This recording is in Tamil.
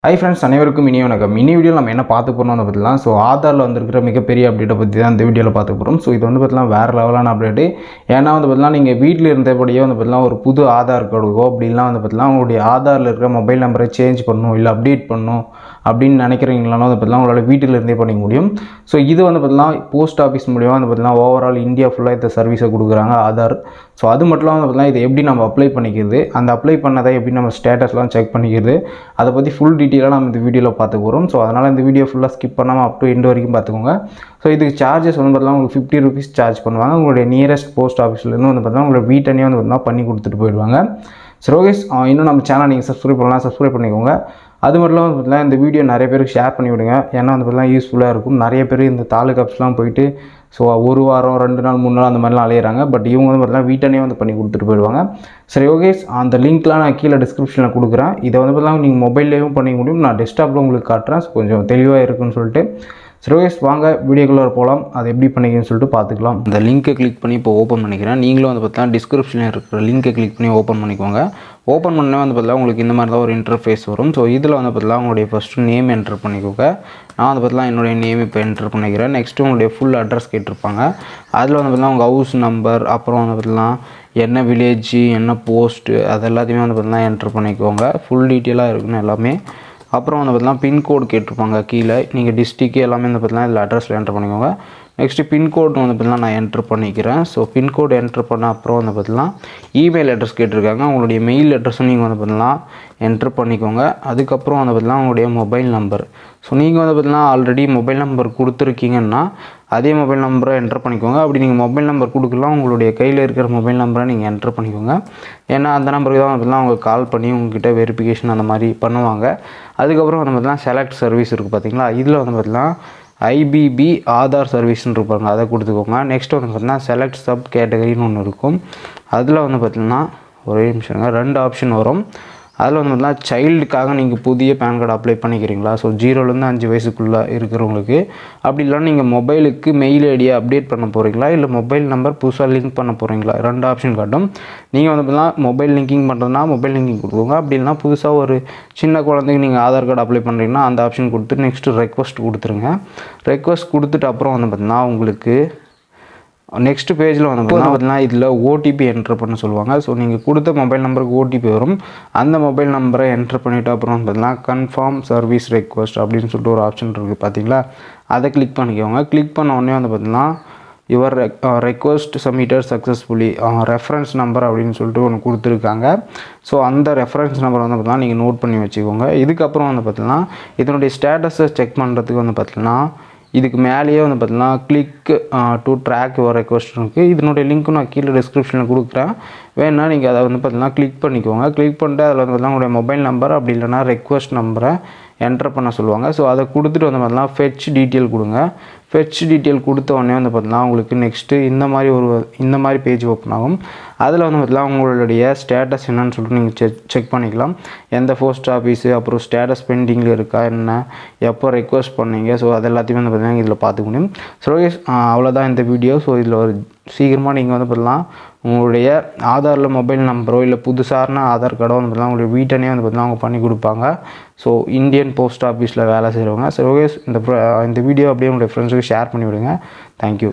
ஹை ஃப்ரெண்ட்ஸ், அனைவருக்கும் இனிய வணக்கம். இனி வீடியோ நம்ம என்ன பார்த்து போகிறோம்னு பார்த்தலாம். ஸோ ஆதாரில் வந்துருக்கிற மிகப்பெரிய அப்டேட்டை பற்றி தான் இந்த வீடியோவில் பார்த்து போகிறோம். ஸோ இது வந்து பார்த்தீங்கன்னா வேறு லெவலான அப்டேட்டு. ஏன்னா வந்து பார்த்தீங்கன்னா நீங்கள் வீட்டில் இருந்தபடியே வந்து பார்த்தீங்கன்னா ஒரு புது ஆதார் கார்டுக்கோ அப்படின்லாம் வந்து பார்த்தீங்கன்னா உங்களுடைய ஆதாரில் இருக்கிற மொபைல் நம்பரை சேஞ்ச் பண்ணணும், இல்லை அப்டேட் பண்ணணும் அப்படின்னு நினைக்கிறீங்களாலும் வந்து பார்த்தீங்கன்னா உங்களால் வீட்டில் இருந்தே பண்ணிக்க முடியும். ஸோ இது வந்து பார்த்தீங்கன்னா போஸ்ட் ஆஃபீஸ் மூலியமாக வந்து பார்த்தீங்கன்னா ஓவரால் இந்தியா ஃபுல்லாக இந்த சர்வீஸை கொடுக்குறாங்க ஆதார். ஸோ அது மட்டும் இல்லாமல் வந்து பார்த்தீங்கன்னா இதை எப்படி நம்ம அப்ளை பண்ணிக்கிறது, அந்த அப்ளை பண்ணதை எப்படி நம்ம ஸ்டேட்டஸ்லாம் செக் பண்ணிக்கிறது, அதை பற்றி ஃபுல் டீட்டெயிலாக நம்ம இந்த வீடியோவில் பார்த்து போகிறோம். ஸோ அதனால் இந்த வீடியோ ஃபுல்லாக ஸ்கிப் பண்ணாமல் அப் டு எண்ட் வரைக்கும் பார்த்துக்கோங்க. ஸோ இதுக்கு சார்ஜஸ் வந்து பார்த்தீங்கன்னா உங்களுக்கு 50 rupees சார்ஜ் பண்ணுவாங்க. உங்களுடைய நியரஸ்ட் போஸ்ட் ஆஃபீஸ்லேருந்து வந்து பார்த்தீங்கன்னா உங்களோட வீட்டனே வந்து பார்த்தீங்கன்னா பண்ணி கொடுத்துட்டு போயிடுவாங்க. ஸோ ரோகேஷ், இன்னும் நம்ம சேனல் நீங்கள் சப்ஸ்கிரைப் பண்ணலாம், சப்ஸ்கிரைப் பண்ணிக்கோங்க. அது மட்டும் இல்லாமல் பார்த்தீங்கன்னா இந்த வீடியோ நிறைய பேருக்கு ஷேர் பண்ணி விடுங்க. ஏன்னா வந்து பார்த்தீங்கன்னா யூஸ்ஃபுல்லாக இருக்கும். நிறைய பேர் இந்த தாலுகா ஆஃபீஸ்லாம் போயிட்டு ஸோ ஒரு வாரம் 2 நாள் 3 நாள் அந்த மாதிரிலாம் அலையிறாங்க. பட் இவங்க வந்து பார்த்தீங்கன்னா வீட்டனே வந்து பண்ணி கொடுத்துட்டு போயிடுவாங்க. சரி யோகேஷ், அந்த லிங்க்லாம் நான் கீழே டிஸ்கிரிப்ஷனில் கொடுக்குறேன். இதை வந்து பார்த்தீங்கன்னா நீங்கள் மொபைல்லேயும் பண்ணிக்க முடியும். நான் டெஸ்க்டாப்பில் உங்களுக்கு காட்டுறேன். ஸோ கொஞ்சம் தெளிவாக இருக்குன்னு சொல்லிட்டு. சரி யோகேஷ், வாங்க வீடியோக்குள்ளே போகலாம். அது எப்படி பண்ணிக்கன்னு சொல்லிட்டு பார்த்துக்கலாம். இந்த லிங்க்கை கிளிக் பண்ணி இப்போ ஓப்பன் பண்ணிக்கிறேன். நீங்களும் வந்து பார்த்தீங்கன்னா டிஸ்கிரிப்ஷனில் இருக்கிற லிங்க்கை கிளிக் பண்ணி ஓப்பன் பண்ணிக்கோங்க. ஓப்பன் பண்ணே வந்து பார்த்தீங்கன்னா உங்களுக்கு இந்த மாதிரி தான் ஒரு இன்டர்ஃபேஸ் வரும். ஸோ இதில் வந்து பார்த்தீங்கன்னா உங்களுடைய ஃபஸ்ட்டு நேம் என்ட்ரு பண்ணிக்கோங்க. நான் வந்து பார்த்தீங்கன்னா என்னுடைய நேம் இப்போ என்ட்ரு பண்ணிக்கிறேன். நெக்ஸ்ட்டு உங்களுடைய ஃபுல் அட்ரஸ் கேட்டிருப்பாங்க. அதில் வந்து பார்த்தீங்கன்னா உங்கள் ஹவுஸ் நம்பர், அப்புறம் வந்து பார்த்தீங்கன்னா என்ன வில்லேஜ், என்ன போஸ்ட்டு, அது எல்லாத்தையுமே வந்து பார்த்தீங்கன்னா என்ட்ரு பண்ணிக்கோங்க. ஃபுல் டீட்டெயிலாக இருக்குன்னு எல்லாமே. அப்புறம் வந்து பார்த்தீங்கன்னா பின்கோடு கேட்டிருப்பாங்க கீழே. நீங்கள் டிஸ்ட்ரிக்கு எல்லாமே வந்து பார்த்தீங்கன்னா இதில் அட்ரஸில் என்ட்ரு பண்ணிக்கோங்க. நெக்ஸ்ட்டு பின்கோடு வந்து பார்த்தீங்கன்னா நான் என்ட்ரு பண்ணிக்கிறேன். ஸோ பின்கோடு என்ட்ரு பண்ண அப்புறம் வந்து பார்த்தீங்கன்னா இமெயில் அட்ரஸ் கேட்டிருக்காங்க. உங்களுடைய மெயில் அட்ரஸும் நீங்கள் வந்து பார்த்தீங்கன்னா என்ட்ரு பண்ணிக்கோங்க. அதுக்கப்புறம் வந்து பார்த்தீங்கன்னா உங்களுடைய மொபைல் நம்பர். ஸோ நீங்கள் வந்து பார்த்தீங்கன்னா ஆல்ரெடி மொபைல் நம்பர் கொடுத்துருக்கீங்கன்னா அதே மொபைல் நம்பரை என்ட்ரு பண்ணிக்கோங்க. அப்படி நீங்கள் மொபைல் நம்பர் கொடுக்கலாம், உங்களுடைய கையில் இருக்கிற மொபைல் நம்பரை நீங்கள் என்ட்ரு பண்ணிக்கோங்க. ஏன்னா அந்த நம்பருக்கு தான் வந்து அவங்க கால் பண்ணி உங்ககிட்ட வெரிஃபிகேஷன் அந்த மாதிரி பண்ணுவாங்க. அதுக்கப்புறம் வந்து பார்த்தீங்கன்னா செலக்ட் சர்வீஸ் இருக்குது பார்த்தீங்களா, இதில் வந்து பார்த்தீங்கன்னா ஐபிபி ஆதார் சர்வீஸ்ன்னு இருப்பாங்க, அதை கொடுத்துக்கோங்க. நெக்ஸ்ட் வந்து பார்த்தீங்கன்னா செலக்ட் சப் கேட்டகரின்னு ஒன்று இருக்கும். அதில் வந்து பார்த்திங்கன்னா ஒரே நிமிஷங்க 2 ஆப்ஷன் வரும். அதில் வந்து பார்த்தீங்கன்னா சைல்டுக்காக நீங்கள் புதிய பேன் கார்டு அப்ளை பண்ணிக்கிறீங்களா, ஸோ 0லேருந்து 5 வயசுக்குள்ளே இருக்கிறவங்களுக்கு. அப்படி இல்லைனா நீங்கள் மொபைலுக்கு மெயில் ஐடியை அப்டேட் பண்ண போகிறீங்களா, இல்லை மொபைல் நம்பர் புதுசாக லிங்க் பண்ண போகிறீங்களா, 2 ஆப்ஷன் காட்டும். நீங்கள் வந்து பார்த்தீங்கன்னா மொபைல் லிங்கிங் பண்ணுறதுனா மொபைல் லிங்கிங் கொடுத்துக்கோங்க. அப்படி இல்லைனா புதுசாக ஒரு சின்ன குழந்தைக்கு நீங்கள் ஆதார் கார்டு அப்ளை பண்ணுறீங்கன்னா அந்த ஆப்ஷன் கொடுத்து நெக்ஸ்ட்டு ரெக்வஸ்ட் கொடுத்துருங்க. ரெக்வஸ்ட் கொடுத்துட்டு அப்புறம் வந்து பார்த்தீங்கன்னா உங்களுக்கு நெக்ஸ்ட் பேஜில் வந்து பார்த்தீங்கன்னா இதில் ஓடிபி என்ட்ரு பண்ண சொல்லுவாங்க. ஸோ நீங்கள் கொடுத்த மொபைல் நம்பருக்கு ஓடிபி வரும். அந்த மொபைல் நம்பரை என்ட்ரு பண்ணிவிட்டு அப்புறம் வந்து பார்த்தீங்கன்னா கன்ஃபார்ம் சர்வீஸ் ரெக்வஸ்ட் அப்படின்னு சொல்லிட்டு ஒரு ஆப்ஷன் இருக்குது பார்த்தீங்களா, அதை கிளிக் பண்ணிக்கோங்க. கிளிக் பண்ண உடனே வந்து பார்த்தீங்கன்னா your request submitted successfully reference number அப்படின்னு சொல்லிட்டு ஒன்று கொடுத்துருக்காங்க. ஸோ அந்த ரெஃபரன்ஸ் நம்பர் வந்து பார்த்தீங்கன்னா நீங்கள் நோட் பண்ணி வச்சுக்கோங்க. இதுக்கப்புறம் வந்து பார்த்தீங்கன்னா இதனுடைய ஸ்டேட்டஸை செக் பண்ணுறதுக்கு வந்து பார்த்தீங்கன்னா இதுக்கு மேலேயே வந்து பார்த்தீங்கன்னா click to track your request இருக்குது. இதனுடைய லிங்க்கும் நான் கீழே டிஸ்கிரிப்ஷனில் கொடுக்குறேன். வேணுன்னா நீங்கள் அதை வந்து பார்த்தீங்கன்னா கிளிக் பண்ணிக்கோங்க. கிளிக் பண்ணிட்டு அதில் வந்து பார்த்தீங்கன்னா உங்களுடைய மொபைல் நம்பர் அப்படி இல்லைனா ரெக்வஸ்ட் நம்பரை என்ட்ரு பண்ண சொல்லுவாங்க. ஸோ அதை கொடுத்துட்டு வந்து பார்த்தீங்கன்னா ஃபெட்ச் டீட்டெயில் கொடுங்க. ஃபெட்ச் டீட்டெயில் கொடுத்த உடனே வந்து பார்த்தீங்கன்னா உங்களுக்கு நெக்ஸ்ட்டு இந்த மாதிரி பேஜ் ஓப்பன் ஆகும். அதில் வந்து பார்த்தீங்கன்னா உங்களுடைய ஸ்டேட்டஸ் என்னன்னு சொல்லிட்டு நீங்கள் செக் பண்ணிக்கலாம். எந்த போஸ்ட் ஆஃபீஸு, அப்புறம் ஸ்டேட்டஸ் பெண்டிங்கில் இருக்கா, என்ன, எப்போ ரெக்வஸ்ட் பண்ணீங்க, ஸோ அது எல்லாத்தையுமே வந்து பார்த்தீங்கன்னா இதில் பார்த்துக்க முடியும். ஸோ அவ்வளோதான் இந்த வீடியோ. ஸோ இதில் ஒரு சீக்கிரமாக நீங்கள் வந்து பார்த்தீங்கன்னா உங்களுடைய ஆதாரில் மொபைல் நம்பரோ இல்லை புதுசான ஆதார் கார்டோ வந்து பார்த்தீங்கன்னா உங்களுடைய வீட்டனே வந்து பார்த்தீங்கன்னா அவங்க பண்ணி கொடுப்பாங்க. ஸோ இந்தியன் போஸ்ட் ஆஃபீஸில் வேலை செய்கிறவங்க. ஸோ இந்த வீடியோ அப்படியே உங்களுடைய ஃப்ரெண்ட்ஸுக்கு ஷேர் பண்ணி விடுங்க. தேங்க்யூ.